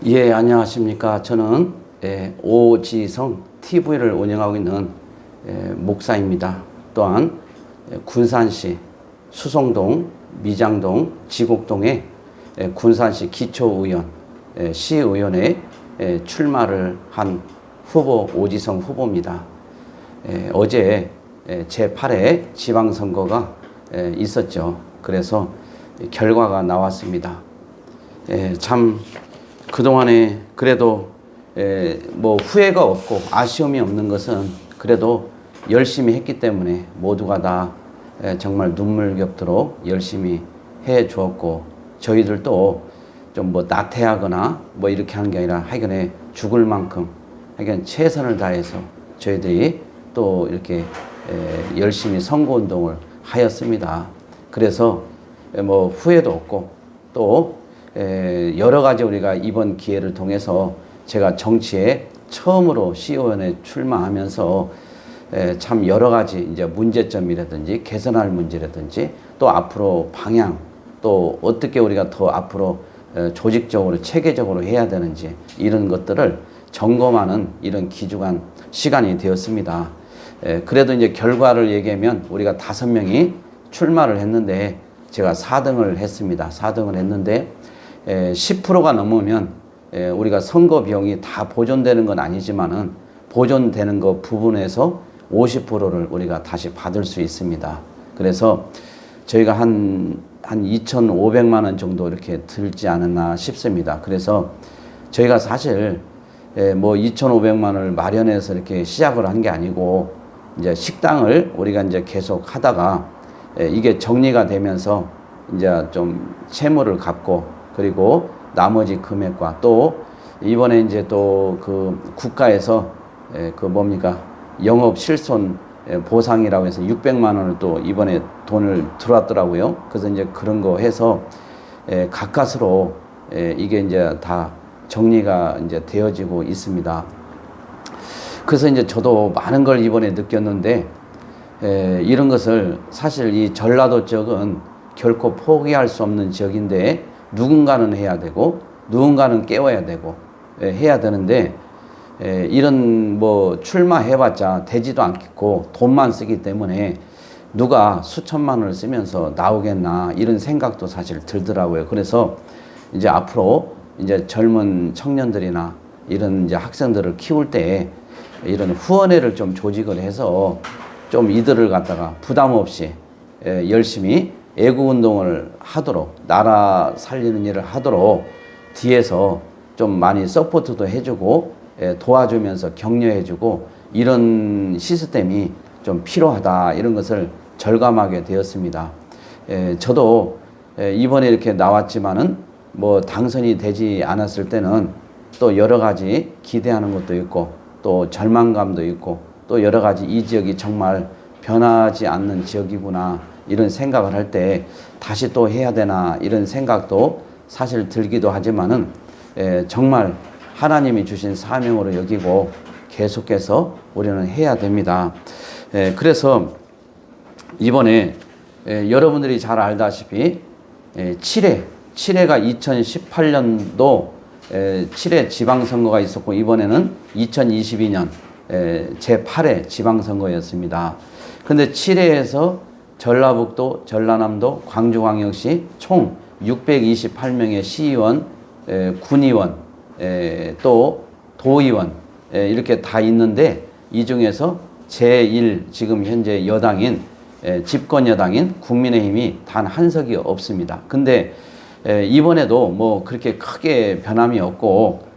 예, 안녕하십니까. 저는 오지성 TV를 운영하고 있는 목사입니다. 또한 군산시 수성동, 미장동, 지곡동에 군산시 기초의원, 시의원에 출마를 한 후보 오지성 후보입니다. 어제 제8회 지방선거가 있었죠. 그래서 결과가 나왔습니다. 참 그동안에 그래도 뭐 후회가 없고 아쉬움이 없는 것은 그래도 열심히 했기 때문에 모두가 다 정말 눈물겹도록 열심히 해 주었고, 저희들도 좀 뭐 나태하거나 뭐 이렇게 하는 게 아니라 하여간에 죽을 만큼 하여간 최선을 다해서 저희들이 또 이렇게 열심히 선거운동을 하였습니다. 그래서 뭐 후회도 없고 또 여러 가지 우리가 이번 기회를 통해서 제가 정치에 처음으로 시의원에 출마하면서 참 여러 가지 이제 문제점이라든지 개선할 문제라든지 또 앞으로 방향, 또 어떻게 우리가 더 앞으로 조직적으로 체계적으로 해야 되는지 이런 것들을 점검하는 이런 귀중한 시간이 되었습니다. 그래도 이제 결과를 얘기하면 우리가 5명이 출마를 했는데 제가 4등을 했습니다. 4등을 했는데 10%가 넘으면 우리가 선거 비용이 다 보존되는 건 아니지만은 보존되는 것 부분에서 50%를 우리가 다시 받을 수 있습니다. 그래서 저희가 한 2,500만 원 정도 이렇게 들지 않았나 싶습니다. 그래서 저희가 사실 뭐 2,500만 원을 마련해서 이렇게 시작을 한 게 아니고 이제 식당을 우리가 이제 계속 하다가 이게 정리가 되면서 이제 좀 채무를 갚고, 그리고 나머지 금액과 또 이번에 이제 또 그 국가에서 그 뭡니까 영업 실손 보상이라고 해서 600만 원을 또 이번에 돈을 들어왔더라고요. 그래서 이제 그런 거 해서 가까스로 이게 이제 다 정리가 이제 되어지고 있습니다. 그래서 이제 저도 많은 걸 이번에 느꼈는데 이런 것을 사실 이 전라도 지역은 결코 포기할 수 없는 지역인데 누군가는 해야 되고 누군가는 깨워야 되고 해야 되는데 이런 뭐 출마해봤자 되지도 않겠고 돈만 쓰기 때문에 누가 수천만 원을 쓰면서 나오겠나 이런 생각도 사실 들더라고요. 그래서 이제 앞으로 이제 젊은 청년들이나 이런 이제 학생들을 키울 때 이런 후원회를 좀 조직을 해서 좀 이들을 갖다가 부담 없이 열심히 애국운동을 하도록, 나라 살리는 일을 하도록 뒤에서 좀 많이 서포트도 해주고 도와주면서 격려해주고 이런 시스템이 좀 필요하다, 이런 것을 절감하게 되었습니다. 저도 이번에 이렇게 나왔지만은 뭐 당선이 되지 않았을 때는 또 여러 가지 기대하는 것도 있고 또 절망감도 있고 또 여러 가지 이 지역이 정말 변하지 않는 지역이구나 이런 생각을 할 때 다시 또 해야 되나 이런 생각도 사실 들기도 하지만은 정말 하나님이 주신 사명으로 여기고 계속해서 우리는 해야 됩니다. 그래서 이번에 여러분들이 잘 알다시피 7회가 2018년도 7회 지방선거가 있었고 이번에는 2022년 제8회 지방선거였습니다. 근데 7회에서 전라북도, 전라남도, 광주광역시 총 628명의 시의원, 군의원, 또 도의원 이렇게 다 있는데 이 중에서 제1 지금 현재 여당인 집권 여당인 국민의힘이 단 한 석이 없습니다. 근데 이번에도 뭐 그렇게 크게 변함이 없고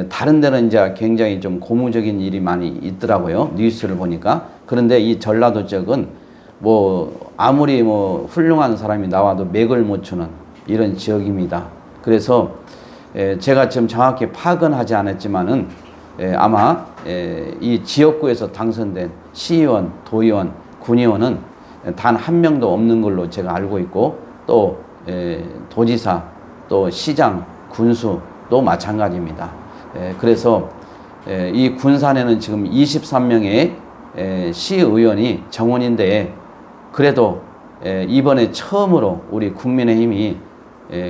다른 데는 이제 굉장히 좀 고무적인 일이 많이 있더라고요. 뉴스를 보니까. 그런데 이 전라도 지역은 뭐 아무리 뭐 훌륭한 사람이 나와도 맥을 못 추는 이런 지역입니다. 그래서 제가 지금 정확히 파악은 하지 않았지만은 아마 이 지역구에서 당선된 시의원, 도의원, 군의원은 단 한 명도 없는 걸로 제가 알고 있고 또 도지사, 또 시장, 군수도 마찬가지입니다. 그래서 이 군산에는 지금 23명의 시의원이 정원인데 그래도 이번에 처음으로 우리 국민의힘이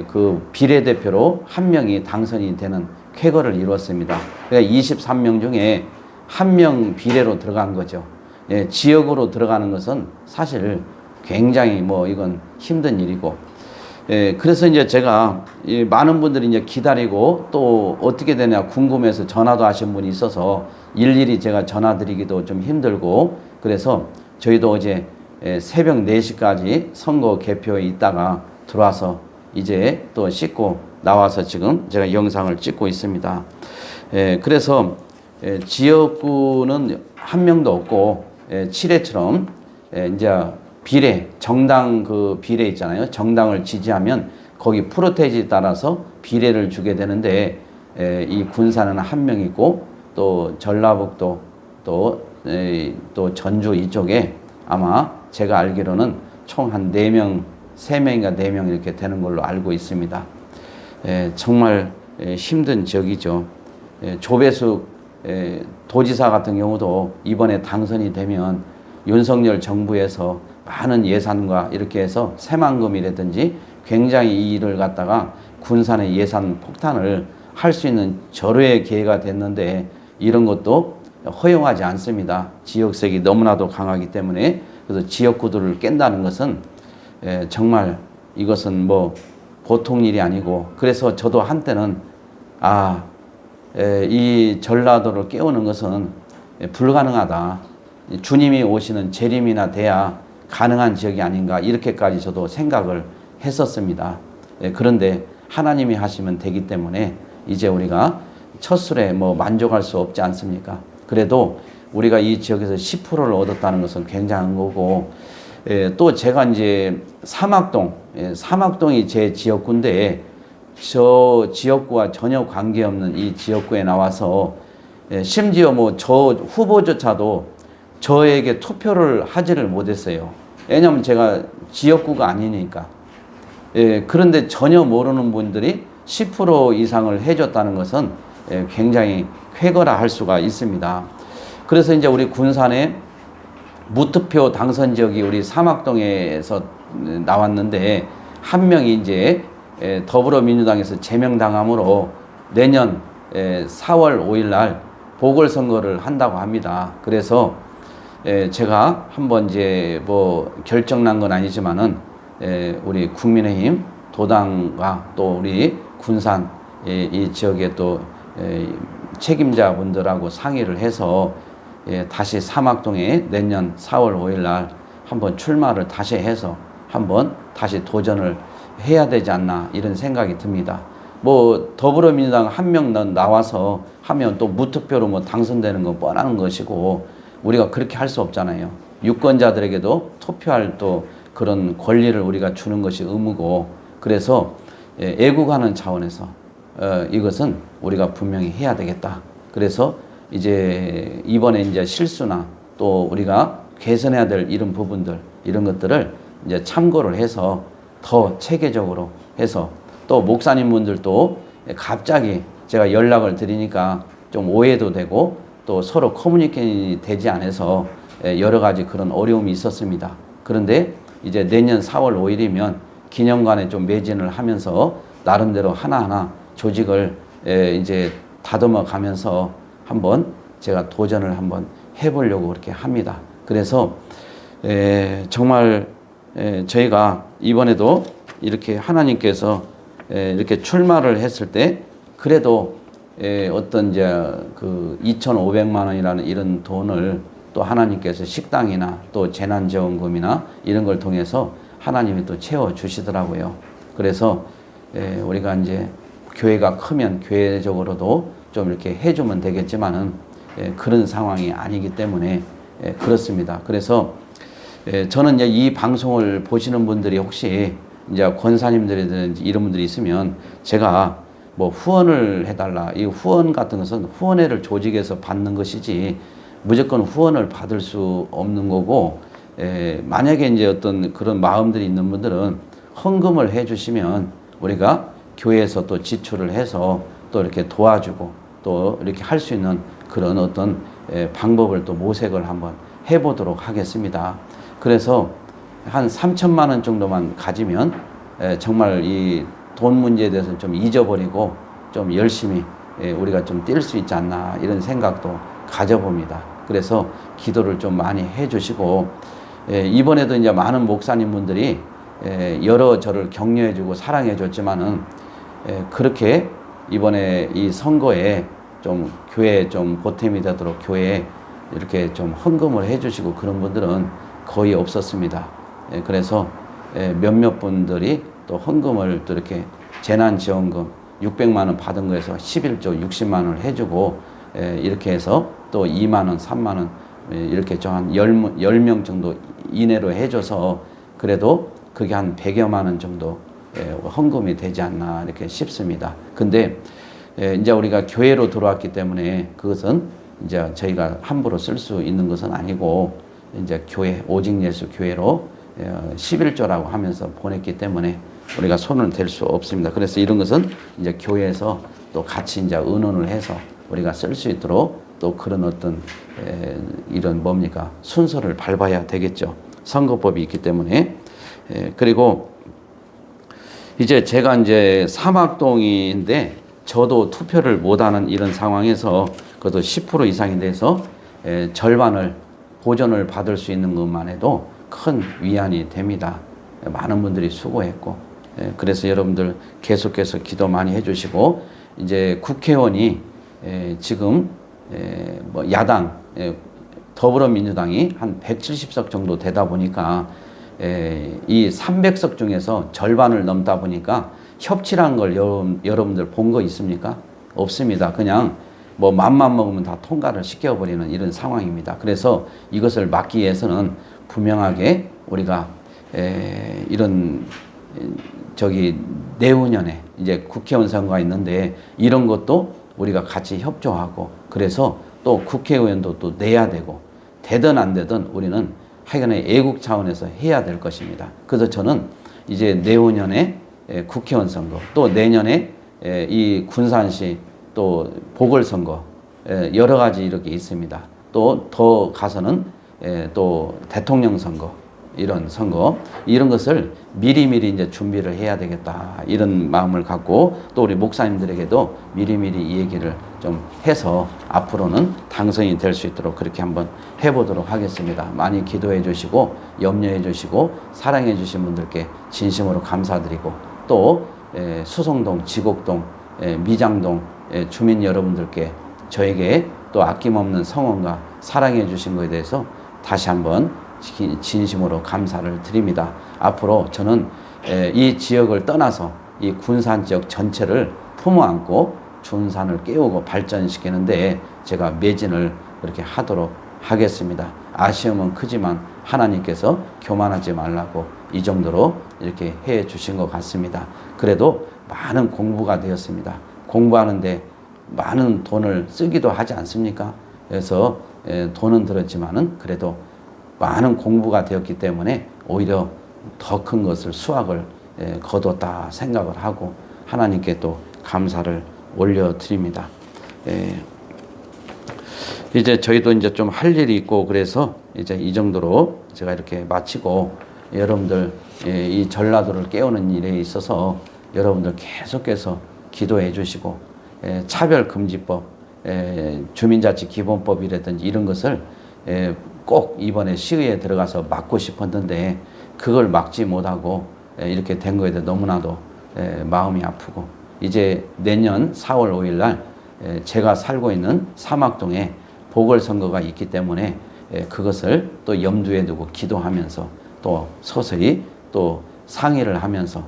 그 비례대표로 한 명이 당선이 되는 쾌거를 이루었습니다. 그러니까 23명 중에 1명 비례로 들어간 거죠. 예, 지역으로 들어가는 것은 사실 굉장히 뭐 이건 힘든 일이고, 예, 그래서 이제 제가 많은 분들이 이제 기다리고 또 어떻게 되냐 궁금해서 전화도 하신 분이 있어서 일일이 제가 전화 드리기도 좀 힘들고, 그래서 저희도 어제 새벽 4시까지 선거 개표에 있다가 들어와서 이제 또 씻고 나와서 지금 제가 영상을 찍고 있습니다. 그래서 지역구는 1명도 없고 7회처럼 이제 비례, 정당 그 비례 있잖아요. 정당을 지지하면 거기 프로테이지에 따라서 비례를 주게 되는데, 이 군산은 1명 있고 또 전라북도 또 전주 이쪽에 아마 제가 알기로는 총 한 4명, 3명인가 4명 이렇게 되는 걸로 알고 있습니다. 정말 힘든 지역이죠. 조배숙 도지사 같은 경우도 이번에 당선이 되면 윤석열 정부에서 많은 예산과 이렇게 해서 새만금이라든지 굉장히 이 일을 갖다가 군산의 예산 폭탄을 할 수 있는 절호의 기회가 됐는데 이런 것도 허용하지 않습니다. 지역색이 너무나도 강하기 때문에. 그래서 지역구들을 깬다는 것은 정말 이것은 뭐 보통 일이 아니고, 그래서 저도 한때는 이 전라도를 깨우는 것은 불가능하다. 주님이 오시는 재림이나 돼야 가능한 지역이 아닌가, 이렇게까지 저도 생각을 했었습니다. 그런데 하나님이 하시면 되기 때문에 이제 우리가 첫 술에 뭐 만족할 수 없지 않습니까? 그래도 우리가 이 지역에서 10%를 얻었다는 것은 굉장한 거고, 또 제가 이제 사막동이 제 지역구인데 저 지역구와 전혀 관계없는 이 지역구에 나와서 심지어 뭐 저 후보조차도 저에게 투표를 하지를 못했어요. 왜냐하면 제가 지역구가 아니니까. 그런데 전혀 모르는 분들이 10% 이상을 해줬다는 것은 굉장히 쾌거라 할 수가 있습니다. 그래서 이제 우리 군산에 무투표 당선 지역이 우리 사막동에서 나왔는데 1명이 이제 더불어민주당에서 제명당함으로 내년 4월 5일 날 보궐선거를 한다고 합니다. 그래서 제가 한번 이제 뭐 결정난 건 아니지만은 우리 국민의힘 도당과 또 우리 군산 이 지역의 또 책임자분들하고 상의를 해서 다시 사막동에 내년 4월 5일 날 한번 출마를 다시 해서 한번 다시 도전을 해야 되지 않나, 이런 생각이 듭니다. 뭐 더불어민주당 1명 나와서 하면 또 무투표로 뭐 당선되는 건 뻔한 것이고 우리가 그렇게 할 수 없잖아요. 유권자들에게도 투표할 또 그런 권리를 우리가 주는 것이 의무고, 그래서 애국하는 차원에서 이것은 우리가 분명히 해야 되겠다. 그래서 이제 이번에 이제 실수나 또 우리가 개선해야 될 이런 부분들, 이런 것들을 이제 참고를 해서 더 체계적으로 해서, 또 목사님분들도 갑자기 제가 연락을 드리니까 좀 오해도 되고 또 서로 커뮤니케이션이 되지 않아서 여러 가지 그런 어려움이 있었습니다. 그런데 이제 내년 4월 5일이면 기념관에 좀 매진을 하면서 나름대로 하나하나 조직을 이제 다듬어 가면서 한번 제가 도전을 한번 해보려고 그렇게 합니다. 그래서 정말 저희가 이번에도 이렇게 하나님께서 이렇게 출마를 했을 때 그래도 어떤 이제 그 2,500만 원이라는 이런 돈을 또 하나님께서 식당이나 또 재난지원금이나 이런 걸 통해서 하나님이 또 채워 주시더라고요. 그래서 우리가 이제 교회가 크면 교회적으로도 좀 이렇게 해주면 되겠지만은 그런 상황이 아니기 때문에 그렇습니다. 그래서 저는 이제 이 방송을 보시는 분들이 혹시 이제 권사님들이든지 이런 분들이 있으면 제가 뭐 후원을 해달라, 이 후원 같은 것은 후원회를 조직해서 받는 것이지 무조건 후원을 받을 수 없는 거고, 만약에 이제 어떤 그런 마음들이 있는 분들은 헌금을 해주시면 우리가 교회에서 또 지출을 해서 또 이렇게 도와주고 또 이렇게 할 수 있는 그런 어떤 방법을 또 모색을 한번 해보도록 하겠습니다. 그래서 한 3천만 원 정도만 가지면 정말 이 돈 문제에 대해서 좀 잊어버리고 좀 열심히 우리가 좀 뛸 수 있지 않나 이런 생각도 가져봅니다. 그래서 기도를 좀 많이 해주시고 이번에도 이제 많은 목사님분들이 여러 저를 격려해주고 사랑해줬지만은 그렇게 이번에 이 선거에 좀 교회에 좀 보탬이 되도록 교회에 이렇게 좀 헌금을 해주시고 그런 분들은 거의 없었습니다. 그래서 몇몇 분들이 또 헌금을 또 이렇게 재난지원금 600만 원 받은 거에서 11조 60만 원을 해주고 이렇게 해서 또 2만 원, 3만 원 이렇게 좀 한 10명 정도 이내로 해줘서 그래도 그게 한 100여만 원 정도 헌금이 되지 않나 이렇게 싶습니다. 근데 이제 우리가 교회로 들어왔기 때문에 그것은 이제 저희가 함부로 쓸 수 있는 것은 아니고 이제 교회 오직 예수 교회로 11조라고 하면서 보냈기 때문에 우리가 손을 댈 수 없습니다. 그래서 이런 것은 이제 교회에서 또 같이 이제 의논을 해서 우리가 쓸 수 있도록 또 그런 어떤 이런 뭡니까 순서를 밟아야 되겠죠. 선거법이 있기 때문에. 그리고 이제 제가 이제 사막동인데 저도 투표를 못하는 이런 상황에서 그것도 10% 이상이 돼서 절반을 보전을 받을 수 있는 것만 해도 큰 위안이 됩니다. 많은 분들이 수고했고 그래서 여러분들 계속해서 기도 많이 해주시고 이제 국회의원이 지금 뭐 야당 더불어민주당이 한 170석 정도 되다 보니까 이 300석 중에서 절반을 넘다 보니까 협치라는 걸 여러분들 본 거 있습니까? 없습니다. 그냥 뭐 맘만 먹으면 다 통과를 시켜버리는 이런 상황입니다. 그래서 이것을 막기 위해서는 분명하게 우리가 이런 내후년에 이제 국회의원 선거가 있는데 이런 것도 우리가 같이 협조하고 그래서 또 국회의원도 또 내야 되고 되든 안 되든 우리는 하여간에 애국 차원에서 해야 될 것입니다. 그래서 저는 이제 내후년에 국회의원 선거 또 내년에 이 군산시 또 보궐선거 여러 가지 이렇게 있습니다. 또 더 가서는 또 대통령 선거 이런 선거 이런 것을 미리미리 이제 준비를 해야 되겠다 이런 마음을 갖고 또 우리 목사님들에게도 미리미리 이 얘기를 좀 해서 앞으로는 당선이 될 수 있도록 그렇게 한번 해보도록 하겠습니다. 많이 기도해 주시고 염려해 주시고 사랑해 주신 분들께 진심으로 감사드리고 또 수성동, 지곡동, 미장동 주민 여러분들께 저에게 또 아낌없는 성원과 사랑해 주신 것에 대해서 다시 한번 진심으로 감사를 드립니다. 앞으로 저는 이 지역을 떠나서 이 군산 지역 전체를 품어 안고 군산을 깨우고 발전시키는데 제가 매진을 그렇게 하도록 하겠습니다. 아쉬움은 크지만 하나님께서 교만하지 말라고 이 정도로 이렇게 해 주신 것 같습니다. 그래도 많은 공부가 되었습니다. 공부하는데 많은 돈을 쓰기도 하지 않습니까? 그래서 돈은 들었지만은 그래도 많은 공부가 되었기 때문에 오히려 더 큰 것을 수확을 거뒀다 생각을 하고 하나님께 또 감사를 올려드립니다. 이제 저희도 이제 좀 할 일이 있고 그래서 이제 이 정도로 제가 이렇게 마치고 여러분들 이 전라도를 깨우는 일에 있어서 여러분들 계속해서 기도해 주시고 차별금지법, 주민자치기본법이라든지 이런 것을 꼭 이번에 시의회에 들어가서 막고 싶었는데 그걸 막지 못하고 이렇게 된 거에 대해 너무나도 마음이 아프고 이제 내년 4월 5일 날 제가 살고 있는 사막동에 보궐선거가 있기 때문에 그것을 또 염두에 두고 기도하면서 또 서서히 또 상의를 하면서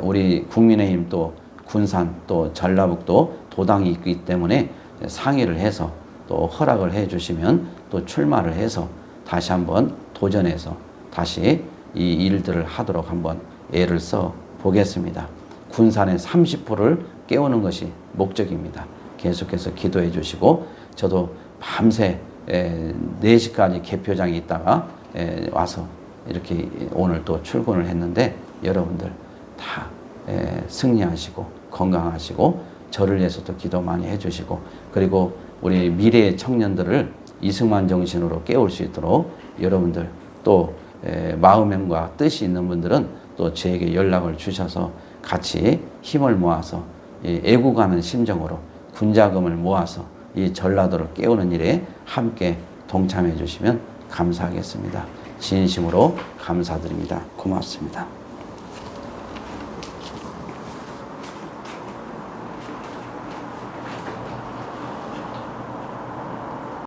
우리 국민의힘 또 군산 또 전라북도 도당이 있기 때문에 상의를 해서 또 허락을 해 주시면 또 출마를 해서 다시 한번 도전해서 다시 이 일들을 하도록 한번 애를 써 보겠습니다. 군산의 30%를 깨우는 것이 목적입니다. 계속해서 기도해 주시고 저도 밤새 4시까지 개표장에 있다가 와서 이렇게 오늘 또 출근을 했는데 여러분들 다 승리하시고 건강하시고 저를 위해서도 기도 많이 해주시고 그리고 우리 미래의 청년들을 이승만 정신으로 깨울 수 있도록 여러분들 또 마음과 뜻이 있는 분들은 또 저에게 연락을 주셔서 같이 힘을 모아서 애국하는 심정으로 군자금을 모아서 이 전라도를 깨우는 일에 함께 동참해 주시면 감사하겠습니다. 진심으로 감사드립니다. 고맙습니다.